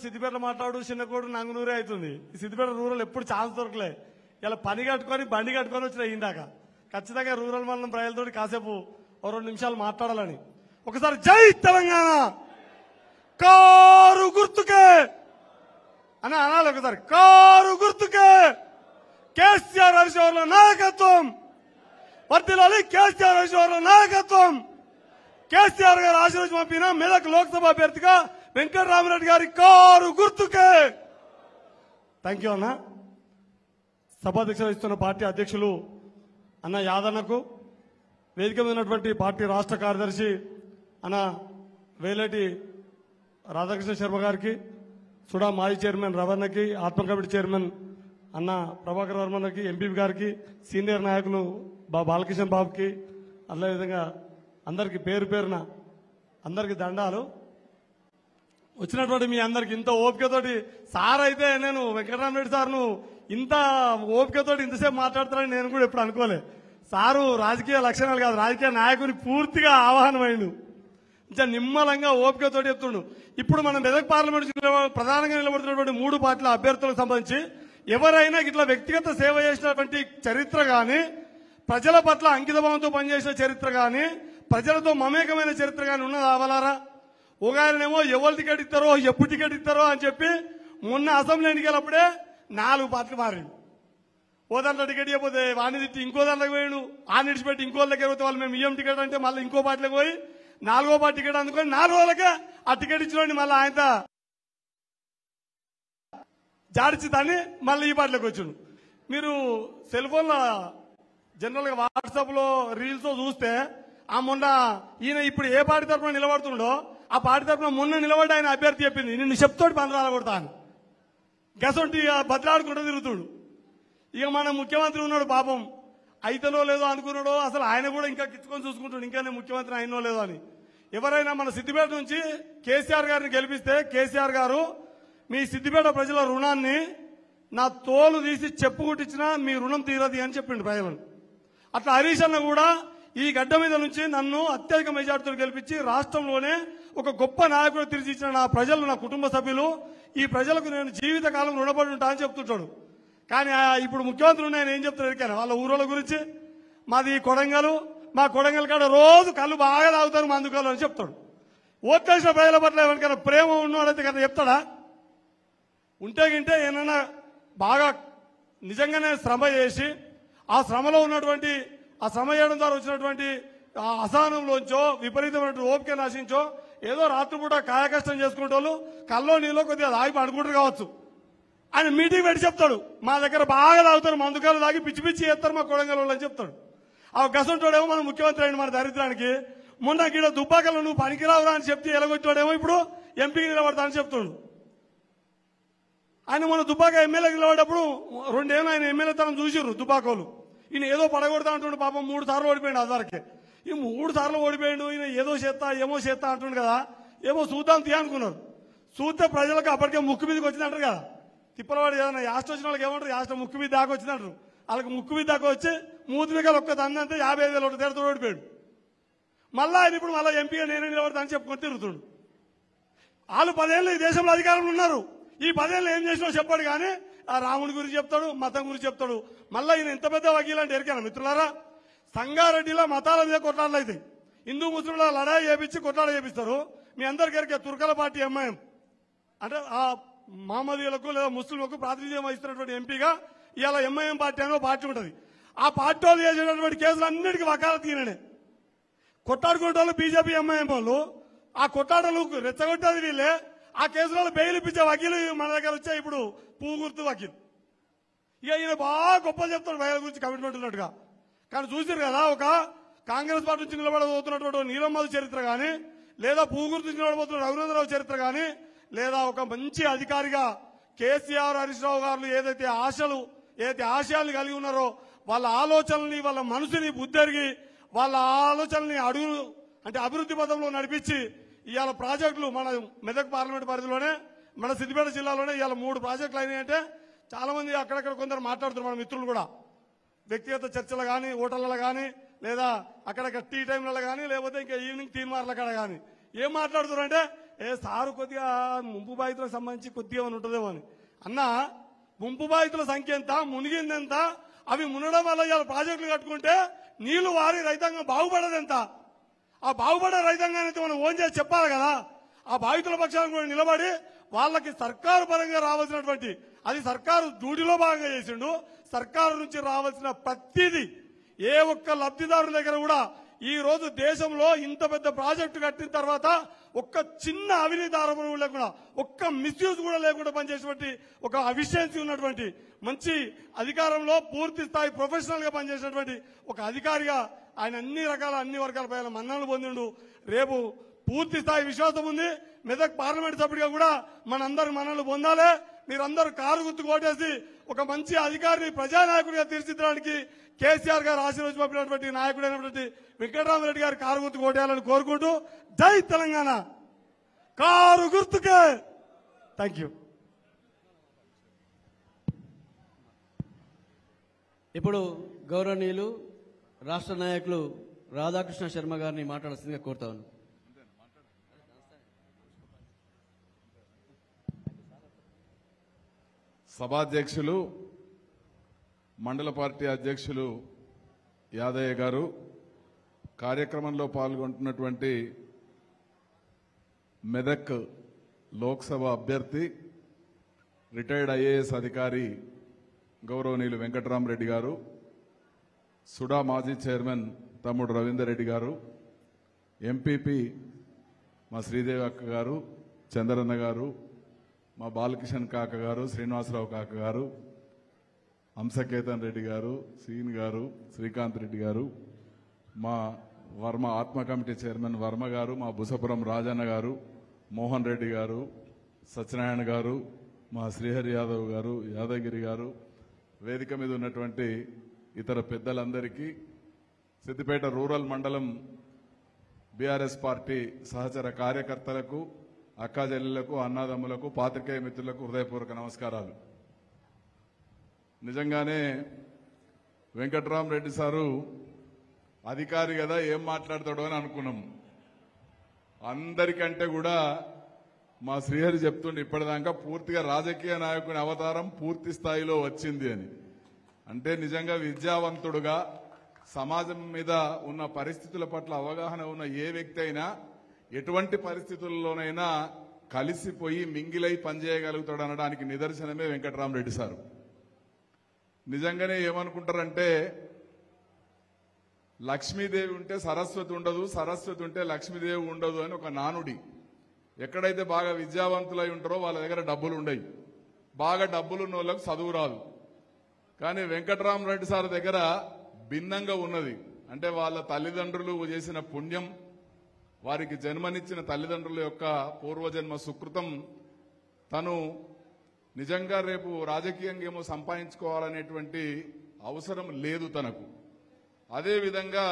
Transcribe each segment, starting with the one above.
సిద్దిపేట మాట్లాడు చిన్నకోడు నంగునూరే అవుతుంది. సిద్దిపేట రూరల్ ఎప్పుడు ఛాన్స్ దొరకలే. ఇలా పని కట్టుకొని బండి కట్టుకొని వచ్చిన ఇందాక ఖచ్చితంగా రూరల్ మండలం ప్రజలతో కాసేపు 2 నిమిషాలు మాట్లాడాలని. ఒకసారి జై తెలంగాణ, కారు గుర్తుకే అని అనాలి. ఒకసారి కారు గుర్తుకే, కేసీఆర్ హరీశ్వర్ల నాయకత్వం వర్ధిల్లాలి. కేసీఆర్ హరీశ్వర్ల నాయకత్వం. కేసీఆర్ గారు ఆశీర్వదించి పంపిన మెదక్ లోక్సభ అభ్యర్థిగా వెంకటరామరెడ్డి గారి కారు గుర్తుకే. థ్యాంక్ యూ అన్న. సభాధ్యక్షత వహిస్తున్న పార్టీ అధ్యక్షులు అన్న యాదన్నకు, వేదిక మీద ఉన్నటువంటి పార్టీ రాష్ట్ర కార్యదర్శి అన్న వేలేటి రాధాకృష్ణ శర్మ గారికి, సుడా మాజీ చైర్మన్ రవణకి, ఆత్మ కమిటీ చైర్మన్ అన్న ప్రభాకర్ వర్మకి, ఎంపీ గారికి, సీనియర్ నాయకులు బాలకిషన్ బాబుకి, అదేవిధంగా అందరికి పేరు పేరున అందరికి దండాలు. వచ్చినటువంటి మీ అందరికి ఇంత ఓపికతోటి సార్ అయితే నేను వెంకటరామరెడ్డి సార్ను ఇంత ఓపికతోటి ఇంతసేపు మాట్లాడతారని నేను కూడా ఎప్పుడు అనుకోలే. సారు రాజకీయ లక్షణాలు కాదు, రాజకీయ నాయకుని పూర్తిగా ఆహ్వానమైండు. ఇంకా నిమ్మలంగా ఓపికతోటి చెప్తుండు. ఇప్పుడు మనం మెదక్ పార్లమెంట్ ప్రధానంగా నిలబడుతున్నటువంటి 3 పార్టీల అభ్యర్థులకు సంబంధించి ఎవరైనా ఇట్లా వ్యక్తిగత సేవ చేసినటువంటి చరిత్ర గాని, ప్రజల పట్ల అంకితభావంతో పనిచేసిన చరిత్ర గాని, ప్రజలతో మమేకమైన చరిత్ర గాని ఉన్నదా అవలారా? ఒక ఆయనేమో ఎవరు టికెట్ ఇస్తారో ఎప్పుడు టికెట్ ఇస్తారో అని చెప్పి మొన్న అసెంబ్లీ ఎన్నికలప్పుడే 4 పార్టీలు మారిండు. ఓ దాంట్లో టికెట్ ఇవ్వకపోతే వాడిని తిట్టి ఇంకో దాంట్లోకి పోయాడు, ఆ నిడిచిపెట్టి ఇంకో దగ్గర పోతే వాళ్ళు మేము ఇయ్యం టికెట్ అంటే మళ్ళీ ఇంకో పార్టీలోకి పోయి 4వ పార్టీ టికెట్ అందుకొని 4 రోజులకే ఆ టికెట్ ఇచ్చినోండి మళ్ళీ ఆయన జాడిచి దాన్ని మళ్ళీ ఈ పార్టీలోకి వచ్చాడు. మీరు సెల్ ఫోన్లో జనరల్ గా వాట్సాప్ లో రీల్స్ చూస్తే ఆ మొన్న ఈయన ఇప్పుడు ఏ పార్టీ తరఫున నిలబడుతుండో ఆ పార్టీ తరఫున మొన్న నిలబడి ఆయన అభ్యర్థి చెప్పింది నిన్ను చెప్తోటి పందరాలు కొడతాను గసంటి బద్దలాడుకుంటూ తిరుగుతుడు. ఇక మన ముఖ్యమంత్రి ఉన్నాడు పాపం, అయితేనో లేదో అనుకున్నాడో అసలు ఆయన కూడా ఇంకా కిచ్చుకొని చూసుకుంటాడు ఇంకానే ముఖ్యమంత్రి అయినో లేదో అని. ఎవరైనా మన సిద్దిపేట నుంచి కేసీఆర్ గారిని గెలిపిస్తే కేసీఆర్ గారు మీ సిద్దిపేట ప్రజల రుణాన్ని నా తోలు తీసి చెప్పు కుట్టించినా మీ రుణం తీరది అని చెప్పిండు ప్రజలను. అట్లా హరీష్ అన్న కూడా ఈ గడ్డ మీద నుంచి నన్ను అత్యధిక మెజార్టీతో గెలిపించి రాష్ట్రంలోనే ఒక గొప్ప నాయకుడు తీర్చిచ్చిన నా ప్రజలు, నా కుటుంబ సభ్యులు, ఈ ప్రజలకు నేను జీవితకాలం రుణపడి ఉంటా అని చెప్తుంటాడు. కానీ ఇప్పుడు ముఖ్యమంత్రి ఆయన ఏం చెప్తారు ఎరికాను వాళ్ళ ఊరోళ్ళ గురించి, మాది కొడంగల్, మా కొడంగల్ కాడ రోజు కళ్ళు బాగా తాగుతారు మందుకలు అని చెప్తాడు. ఓట్లేసిన ప్రజల పట్ల ఎవరికైనా ప్రేమ ఉన్నవాడైతే కదా చెప్తాడా? ఉంటే గింటే ఏమన్నా బాగా నిజంగానే శ్రమ చేసి ఆ శ్రమలో ఉన్నటువంటి ఆ శ్రమ చేయడం ద్వారా వచ్చినటువంటి అసహనంలోంచో విపరీతమైన ఓపిక నాశించో ఏదో రాత్రిపూట కాయకష్టం చేసుకునే వాళ్ళు కల్లో నీలో కొద్దిగా ఆగి పడుకుంటారు కావచ్చు. ఆయన మీటింగ్ పెట్టి చెప్తాడు మా దగ్గర బాగా తాగుతారు మందుకాలు తాగి పిచ్చి పిచ్చి చేస్తారు మా కొడంగల్ వాళ్ళు అని చెప్తాడు. ఆ గసంటోడేమో మన ముఖ్యమంత్రి అయిన మన దరిద్రానికి మొన్న గీడ దుబ్బాకలు నువ్వు పనికిరావురా అని చెప్తే ఎలగొచ్చాడేమో ఇప్పుడు ఎంపీకి నిలబడతా అని చెప్తాడు. ఆయన మన దుబ్బాక ఎమ్మెల్యేకి నిలబడేటప్పుడు 2 ఏళ్ళు ఆయన ఎమ్మెల్యే తనం చూసిర్రు దుబ్బాకోలు. ఈయన ఏదో పడగొడతా అంటుండు పాపం 3 సార్లు ఓడిపోయాడు అదివరకే. ఈ 3 సార్లు ఓడిపోయాడు ఈయన ఏదో చేస్తా ఏమో చేస్తా అంటుండు కదా, ఏమో చూద్దాం తీ అనుకున్నారు. చూస్తే ప్రజలకు అప్పటికే ముక్కు మీదకి వచ్చిందంటారు కదా, తిప్పలవాడు ఏదైనా యాస్ట్ వచ్చిన వాళ్ళకి ఏమంటారు యాస్ట్ ముక్కు మీద దాకా వచ్చిందంటారు. వాళ్ళకి ముక్కు మీద దాకా వచ్చి మూతి మీద ఒక్క దందంతా 55,000 తేడాతో ఓడిపోయాడు. మళ్ళా ఆయన ఇప్పుడు మళ్ళీ ఎంపీగా నేనే నిలబడతా అని చెప్పుకొని తిరుగుతుండు. వాళ్ళు 10 ఏళ్ళు ఈ దేశంలో అధికారంలో ఉన్నారు. ఈ 10 ఏళ్ళు ఏం చేసినా చెప్పాడు కానీ ఆ రాముడి గురించి చెప్తాడు, మతం గురించి చెప్తాడు. మళ్ళీ ఈయన ఎంత పెద్ద వకీలు అంటే ఎరికాను మిత్రులారా, సంగారెడ్డిలో మతాల మీద కొట్లాటలు అవుతాయి, హిందూ ముస్లింల లడాయి చేపించి కొట్లాట చేపిస్తారు. మీ అందరికీ ఎరికే తుర్కల పార్టీ ఎంఐఎం అంటే ఆ మహమ్మదీయులకు లేదా ముస్లింలకు ప్రాతినిధ్యం వహిస్తున్నటువంటి ఎంపీగా ఇవాళ ఎంఐఎం పార్టీ అనే పార్టీ ఉంటుంది. ఆ పార్టీ వాళ్ళు చేసేటటువంటి కేసులు అన్నిటికీ వకాలత్ ఈయననే. కొట్టాడుకునే వాళ్ళు బీజేపీ ఎంఐఎం వాళ్ళు, ఆ కొట్టాటలు రెచ్చగొట్టేది వీళ్ళే. ఆ కేసులలో బెయిల్ ఇప్పించే వకీలు మన దగ్గర వచ్చే ఇప్పుడు పువ్వు గుర్తు వకీలు. ఇక ఈయన బాగా గొప్ప చెప్తాడు ప్రజల గురించి కమిట్మెంట్ ఉన్నట్టుగా. కానీ చూసారు కదా ఒక కాంగ్రెస్ పార్టీ నుంచి నిలబడబోతున్నటువంటి నీలం మధు చరిత్ర కానీ, లేదా పువ్వు గుర్తు నుంచి నిలబడబోతున్న రఘునందరావు చరిత్ర కానీ, లేదా ఒక మంచి అధికారిగా కేసీఆర్ హరీష్ రావు గారు ఏదైతే ఆశయాలు కలిగి ఉన్నారో వాళ్ళ ఆలోచనల్ని, వాళ్ళ మనసుని బుద్ధెరిగి వాళ్ళ ఆలోచనల్ని అడుగు అంటే అభివృద్ధి పథంలో నడిపించి ఇవాళ ప్రాజెక్టులు మన మెదక్ పార్లమెంట్ పరిధిలోనే మన సిద్దిపేట జిల్లాలోనే ఇవాళ 3 ప్రాజెక్టులు అయినాయంటే చాలా మంది అక్కడక్కడ కొందరు మాట్లాడుతున్నారు మన మిత్రులు కూడా వ్యక్తిగత చర్చలు కానీ హోటళ్లలో కానీ లేదా అక్కడక్కడ టీ టైంలలో కానీ లేకపోతే ఇంకా ఈవినింగ్ తీన్మార్ల కాడ కానీ ఏం మాట్లాడుతున్నారు అంటే సారు కొద్దిగా ముంపు బాధితులకు సంబంధించి కొద్దిగా ఉంటుందేమో అని అన్న. ముంపు బాధితుల సంఖ్య ఎంత, మునిగిందెంత, అవి మునడం వల్ల ఇలా ప్రాజెక్టులు కట్టుకుంటే నీళ్లు వారి రైతాంగం బాగుపడదెంత, ఆ బాగుపడే రైతాంగాన్ని మనం ఓన్ చేసి చెప్పాలి కదా. ఆ బాధితుల పక్షాలను కూడా నిలబడి వాళ్ళకి సర్కారు పరంగా రావాల్సినటువంటి, అది సర్కారు డ్యూటీలో భాగంగా చేసిండు, సర్కారు నుంచి రావాల్సిన ప్రతిదీ ఏ ఒక్క లబ్ధిదారుల దగ్గర కూడా ఈ రోజు దేశంలో ఇంత పెద్ద ప్రాజెక్టు కట్టిన తర్వాత ఒక్క చిన్న అవినీతి ఆరోపణ లేకుండా, ఒక్క మిస్యూజ్ కూడా లేకుండా పనిచేసేటువంటి ఒక అఫిషియన్సీ ఉన్నటువంటి మంచి అధికారంలో పూర్తి స్థాయి ప్రొఫెషనల్ గా పనిచేసినటువంటి ఒక అధికారిగా ఆయన అన్ని వర్గాల పైన మన్ననలు పొందిండు. రేపు పూర్తి స్థాయి విశ్వాసం ఉంది. మెదక్ పార్లమెంట్ సభ్యుడిగా కూడా మనందరికి మన్ననలు పొందాలి. మీరందరూ కారు గుర్తు కోటేసి ఒక మంచి అధికారిని ప్రజానాయకుడిగా తీర్చిదిద్దడానికి కేసీఆర్ గారు ఆశీర్వదించినటువంటి నాయకుడైనటువంటి వెంకటరామరెడ్డి గారు కారు గుర్తు కోటేయాలని కోరుకుంటూ జై తెలంగాణ, కారు గుర్తుకే. Thank you. ఇప్పుడు గౌరవనీయులు రాష్ట్ర నాయకులు రాధాకృష్ణ శర్మ గారిని మాట్లాడాల్సిందిగా కోరుతాను. సభాధ్యక్షులు, మండల పార్టీ అధ్యక్షులు యాదయ్య గారు, కార్యక్రమంలో పాల్గొంటున్నటువంటి మెదక్ లోక్సభ అభ్యర్థి రిటైర్డ్ ఐఏఎస్ అధికారి గౌరవనీయులు వెంకటరామరెడ్డి గారు, సుడా మాజీ చైర్మన్ తమ్ముడు రవీందర్ రెడ్డి గారు, ఎంపీపీ మా శ్రీదేవి అక్క గారు, చంద్రన్న గారు, మా బాలకిషన్ కాక గారు, శ్రీనివాసరావు కాక గారు, హంసకేతన్ రెడ్డి గారు, సీన్ గారు, శ్రీకాంత్ రెడ్డి గారు, మా వర్మ ఆత్మ కమిటీ చైర్మన్ వర్మ గారు, మా బుసపురం రాజన్న గారు, మోహన్ రెడ్డి గారు, సత్యనారాయణ గారు, మా శ్రీహరి యాదవ్ గారు, యాదగిరి గారు, వేదిక మీద ఉన్నటువంటి ఇతర పెద్దలందరికీ, సిద్దిపేట రూరల్ మండలం బీఆర్ఎస్ పార్టీ సహచర కార్యకర్తలకు, అక్కా చెల్లెళ్లకు, అన్నాదమ్ములకు, పాత్రికేయ మిత్రులకు హృదయపూర్వక నమస్కారాలు. నిజంగానే వెంకటరామరెడ్డి సారు అధికారి కదా ఏం మాట్లాడతాడో అని అనుకున్నాం. అందరికంటే కూడా మా శ్రీహరి చెప్తుండే ఇప్పటిదాకా పూర్తిగా రాజకీయ నాయకుని అవతారం పూర్తి స్థాయిలో వచ్చింది అని. అంటే నిజంగా విద్యావంతుడుగా సమాజం మీద ఉన్న పరిస్థితుల పట్ల అవగాహన ఉన్న ఏ వ్యక్తి అయినా ఎటువంటి పరిస్థితుల్లోనైనా కలిసిపోయి మింగిలై పనిచేయగలుగుతాడు అనడానికి నిదర్శనమే వెంకటరామరెడ్డి సారు. నిజంగానే ఏమనుకుంటారంటే లక్ష్మీదేవి ఉంటే సరస్వతి ఉండదు, సరస్వతి ఉంటే లక్ష్మీదేవి ఉండదు అని ఒక నానుడి. ఎక్కడైతే బాగా విద్యావంతులై ఉంటారో వాళ్ళ దగ్గర డబ్బులు ఉండయి, బాగా డబ్బులున్న వాళ్ళకు చదువు రాదు. కానీ వెంకటరామరెడ్డి సార్ దగ్గర భిన్నంగా ఉన్నది. అంటే వాళ్ళ తల్లిదండ్రులు చేసిన పుణ్యం, వారికి జన్మనిచ్చిన తల్లిదండ్రుల యొక్క పూర్వజన్మ సుకృతం, తను నిజంగా రేపు రాజకీయంగా ఏమో సంపాదించుకోవాలనేటువంటి అవసరం లేదు తనకు. అదేవిధంగా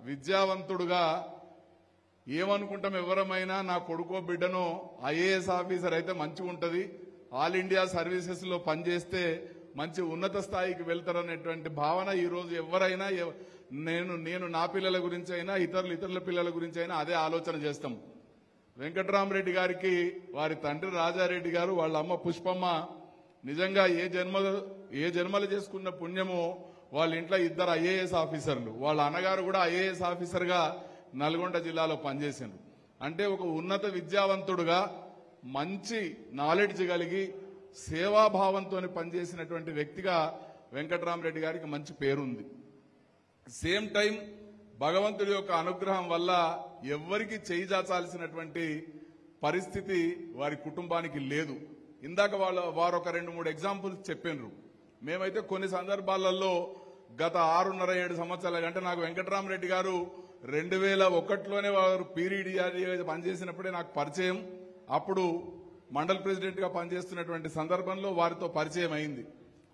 విద్యావంతుడుగా ఏమనుకుంటాం ఎవరమైనా, నా కొడుకో బిడ్డనో ఐఏఎస్ ఆఫీసర్ అయితే మంచిగా ఉంటుంది, ఆల్ ఇండియా సర్వీసెస్ లో పనిచేస్తే మంచి ఉన్నత స్థాయికి వెళ్తారనేటువంటి భావన ఈరోజు ఎవరైనా, నేను నా పిల్లల గురించి అయినా ఇతరుల పిల్లల గురించి అయినా అదే ఆలోచన చేస్తాం. వెంకటరామరెడ్డి గారికి వారి తండ్రి రాజారెడ్డి గారు, వాళ్ళ అమ్మ పుష్పమ్మ నిజంగా ఏ జన్మలు చేసుకున్న పుణ్యమో వాళ్ళ ఇంట్లో ఇద్దరు ఐఏఎస్ ఆఫీసర్లు, వాళ్ళ అన్నగారు కూడా ఐఏఎస్ ఆఫీసర్ గా నల్గొండ జిల్లాలో పనిచేసిండ్రు. అంటే ఒక ఉన్నత విద్యావంతుడుగా మంచి నాలెడ్జ్ కలిగి సేవాభావంతో పనిచేసినటువంటి వ్యక్తిగా వెంకటరామరెడ్డి గారికి మంచి పేరుంది. సేమ్ టైం భగవంతుడి యొక్క అనుగ్రహం వల్ల ఎవ్వరికి చేయి చాచాల్సినటువంటి పరిస్థితి వారి కుటుంబానికి లేదు. ఇందాక వారు ఒక 2-3 ఎగ్జాంపుల్స్ చెప్పినారు. మేమైతే కొన్ని సందర్భాలలో గత 6.5-7 సంవత్సరాల కంటే నాకు వెంకటరామరెడ్డి గారు 2001లోనే వారు పీరియడ్ పనిచేసినప్పుడే నాకు పరిచయం. అప్పుడు మండల్ ప్రెసిడెంట్ గా పనిచేస్తున్నటువంటి సందర్భంలో వారితో పరిచయం అయింది.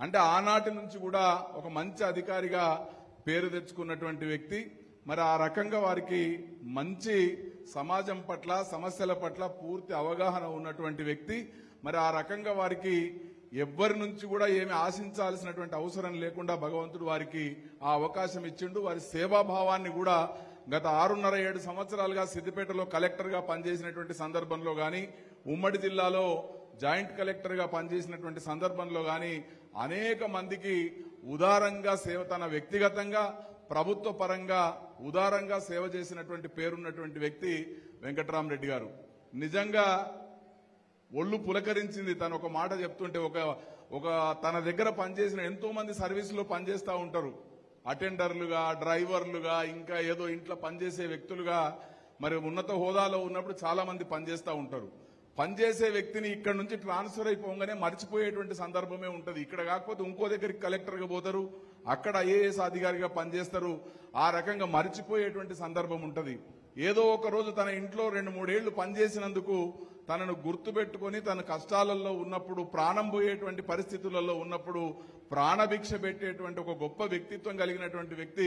అంటే ఆనాటి నుంచి కూడా ఒక మంచి అధికారిగా పేరు తెచ్చుకున్నటువంటి వ్యక్తి. మరి ఆ రకంగా వారికి మంచి సమాజం పట్ల, సమస్యల పట్ల పూర్తి అవగాహన ఉన్నటువంటి వ్యక్తి. మరి ఆ రకంగా వారికి ఎవ్వరి నుంచి కూడా ఏమి ఆశించాల్సినటువంటి అవసరం లేకుండా భగవంతుడు వారికి ఆ అవకాశం ఇచ్చిండు. వారి సేవాభావాన్ని కూడా గత 6.5-7 సంవత్సరాలుగా సిద్దిపేటలో కలెక్టర్గా పనిచేసినటువంటి సందర్భంలో గాని, ఉమ్మడి జిల్లాలో జాయింట్ కలెక్టర్గా పనిచేసినటువంటి సందర్భంలో గాని అనేక మందికి ఉదారంగా సేవ, తన వ్యక్తిగతంగా ప్రభుత్వ పరంగా ఉదారంగా సేవ చేసినటువంటి పేరున్నటువంటి వ్యక్తి వెంకట్రామరెడ్డి గారు. నిజంగా ఒళ్ళు పులకరించింది తను ఒక మాట చెప్తుంటే. ఒక తన దగ్గర పనిచేసిన ఎంతో మంది సర్వీసులో పనిచేస్తూ ఉంటారు, అటెండర్లుగా, డ్రైవర్లుగా, ఇంకా ఏదో ఇంట్లో పనిచేసే వ్యక్తులుగా, మరి ఉన్నత హోదాలో ఉన్నప్పుడు చాలా మంది పనిచేస్తూ ఉంటారు. పనిచేసే వ్యక్తిని ఇక్కడ నుంచి ట్రాన్స్ఫర్ అయిపోగానే మర్చిపోయేటువంటి సందర్భమే ఉంటది. ఇక్కడ కాకపోతే ఇంకో దగ్గరికి కలెక్టర్గా పోతారు, అక్కడ ఐఏఎస్ అధికారిగా పనిచేస్తారు. ఆ రకంగా మర్చిపోయేటువంటి సందర్భం ఉంటది. ఏదో ఒక రోజు తన ఇంట్లో 2-3 ఏళ్లు పనిచేసినందుకు తనను గుర్తుపెట్టుకుని తన కష్టాలలో ఉన్నప్పుడు, ప్రాణం పోయేటువంటి పరిస్థితులలో ఉన్నప్పుడు ప్రాణభిక్ష పెట్టేటువంటి ఒక గొప్ప వ్యక్తిత్వం కలిగినటువంటి వ్యక్తి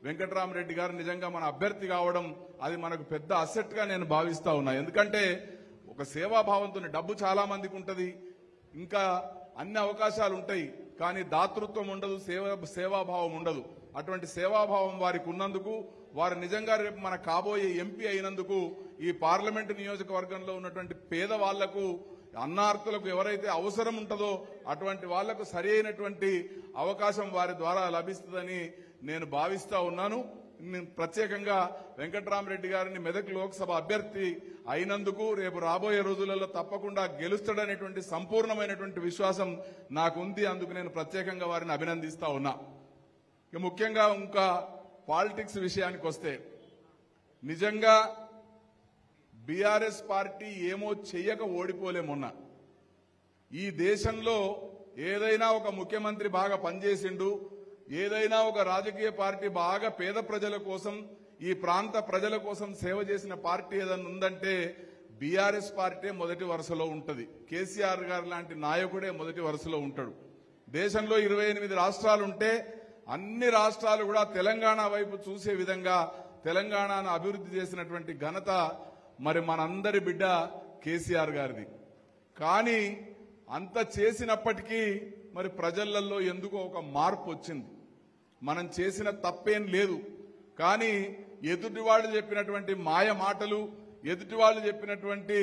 వెంకట్రామరెడ్డి గారు నిజంగా మన అభ్యర్థి కావడం అది మనకు పెద్ద అసెట్ గా నేను భావిస్తా ఉన్నా. ఎందుకంటే ఒక సేవాభావంతో, డబ్బు చాలా మందికి ఉంటది, ఇంకా అన్ని అవకాశాలు ఉంటాయి, కానీ దాతృత్వం ఉండదు, సేవాభావం ఉండదు. అటువంటి సేవాభావం వారికి ఉన్నందుకు, వారు నిజంగా రేపు మన కాబోయే ఎంపీ అయినందుకు ఈ పార్లమెంటు నియోజకవర్గంలో ఉన్నటువంటి పేదవాళ్లకు, అన్నార్తులకు ఎవరైతే అవసరం ఉంటుందో అటువంటి వాళ్లకు సరి అయినటువంటి అవకాశం వారి ద్వారా లభిస్తుందని నేను భావిస్తా ఉన్నాను. నేను ప్రత్యేకంగా వెంకట్రామరెడ్డి గారిని మెదక్ లోక్సభ అభ్యర్థి అయినందుకు రేపు రాబోయే రోజులలో తప్పకుండా గెలుస్తాడనేటువంటి సంపూర్ణమైనటువంటి విశ్వాసం నాకుంది. అందుకు నేను ప్రత్యేకంగా వారిని అభినందిస్తా ఉన్నా. ఇక ముఖ్యంగా ఇంకా పాలిటిక్స్ విషయానికి వస్తే, నిజంగా బీఆర్ఎస్ పార్టీ ఏమో చెయ్యక ఓడిపోలేమొన్నా. ఈ దేశంలో ఏదైనా ఒక ముఖ్యమంత్రి బాగా పనిచేసిండు, ఏదైనా ఒక రాజకీయ పార్టీ బాగా పేద ప్రజల కోసం, ఈ ప్రాంత ప్రజల కోసం సేవ చేసిన పార్టీ ఏదైనా ఉందంటే బీఆర్ఎస్ పార్టీ మొదటి వరుసలో ఉంటది. కేసీఆర్ గారు లాంటి నాయకుడే మొదటి వరుసలో ఉంటాడు. దేశంలో 28 రాష్ట్రాలుంటే అన్ని రాష్ట్రాలు కూడా తెలంగాణ వైపు చూసే విధంగా తెలంగాణను అభివృద్ధి చేసినటువంటి ఘనత మరి మనందరి బిడ్డ కేసీఆర్ గారిది. కానీ అంత చేసినప్పటికీ మరి ప్రజలలో ఎందుకో ఒక మార్పు వచ్చింది. మనం చేసిన తప్పేం లేదు, కానీ ఎదుటి వాళ్ళు చెప్పినటువంటి మాయ మాటలు, ఎదుటి వాళ్ళు చెప్పినటువంటి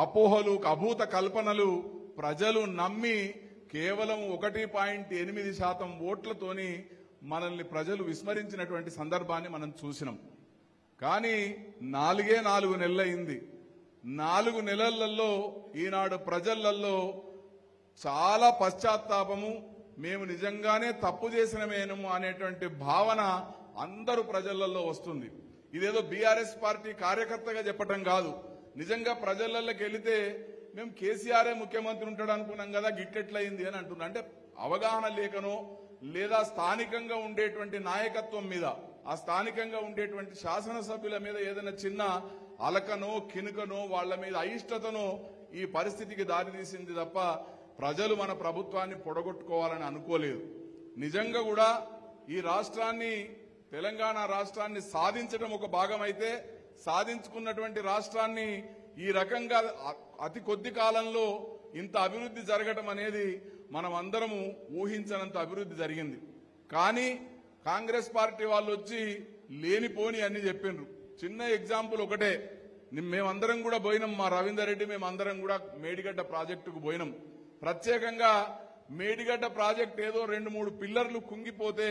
అపోహలు, అభూత కల్పనలు ప్రజలు నమ్మి కేవలం 1.8% ఓట్లతోని మనల్ని ప్రజలు విస్మరించినటువంటి సందర్భాన్ని మనం చూసినాం. కానీ 4 నెలలైంది. 4 నెలలలో ఈనాడు ప్రజలలో చాలా పశ్చాత్తాపము, మేము నిజంగానే తప్పు చేసినమేనము అనేటువంటి భావన అందరూ ప్రజలలో వస్తుంది. ఇదేదో బీఆర్ఎస్ పార్టీ కార్యకర్తగా చెప్పటం కాదు, నిజంగా ప్రజలలోకి వెళితే మేము కేసీఆరే ముఖ్యమంత్రి ఉంటాడు అనుకున్నాం కదా, గిట్టెట్లయింది అని అంటున్నారు. అంటే అవగాహన లేకనో, లేదా స్థానికంగా ఉండేటువంటి నాయకత్వం మీద, ఆ స్థానికంగా ఉండేటువంటి శాసనసభ్యుల మీద ఏదైనా చిన్న అలకనో కినుకనో వాళ్ళ మీద అయిష్టతనో ఈ పరిస్థితికి దారితీసింది తప్ప ప్రజలు మన ప్రభుత్వాన్ని పొడగొట్టుకోవాలని అనుకోలేదు. నిజంగా కూడా ఈ రాష్ట్రాన్ని, తెలంగాణ రాష్ట్రాన్ని సాధించడం ఒక భాగం అయితే, సాధించుకున్నటువంటి రాష్ట్రాన్ని ఈ రకంగా అతి కొద్ది కాలంలో ఇంత అభివృద్ధి జరగడం అనేది మనం అందరము ఊహించనంత అభివృద్ధి జరిగింది. కానీ కాంగ్రెస్ పార్టీ వాళ్ళు వచ్చి లేనిపోని అన్ని చెప్పిండ్రు. చిన్న ఎగ్జాంపుల్ ఒకటే, మేమందరం కూడా పోయినాం, మా రవీందర్ రెడ్డి మేమందరం కూడా మేడిగడ్డ ప్రాజెక్టుకు పోయినాం. ప్రత్యేకంగా మేడిగడ్డ ప్రాజెక్ట్ ఏదో 2-3 పిల్లర్లు కుంగిపోతే